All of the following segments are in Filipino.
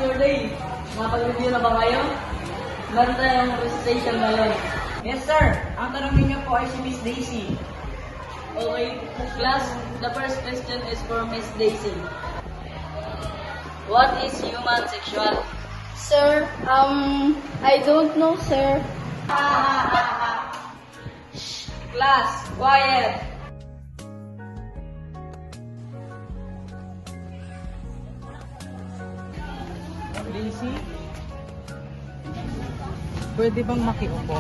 your day? Nakapag-review na ba kayo? Meron tayong recitation ngayon. Yes, sir. Ang tanongin niyo po ay si Miss Daisy. Okay, class, the first question is for Miss Daisy. What is human sexuality? Sir, I don't know, sir. Shh, class, quiet. Daisy? Pwede bang makiupo?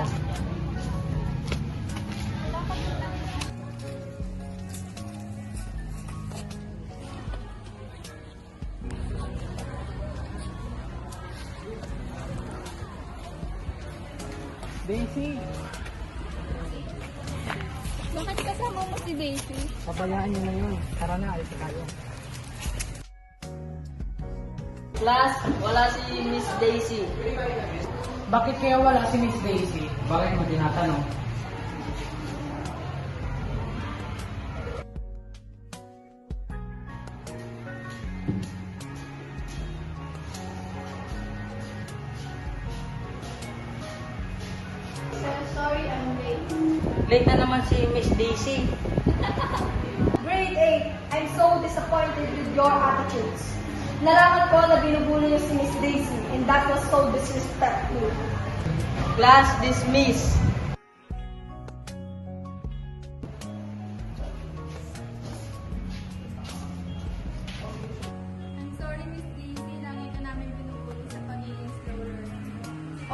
Daisy, Bakit kasama mo si Daisy? pabayaan niyo na yun. Tara na, alis na tayo. Class, wala si Miss Daisy. Bakit kaya wala si Miss Daisy? Bakit mo tinatanong? Sir, sorry, I'm late. Late na naman si Miss Daisy. Grade 8, I'm so disappointed with your attitudes. Nalaman ko na binubuli niyo si Miss Daisy and that was so disrespectful. Class dismiss. I'm sorry, Miss Daisy. Lagi ka namin binubuli sa pagiging slow learner.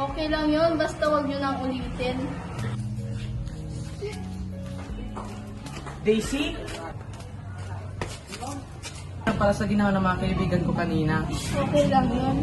Okay lang yun, basta wag nyo nang ulitin. Daisy? Para sa ginawa ng mga kaibigan ko kanina. Okay lang yun.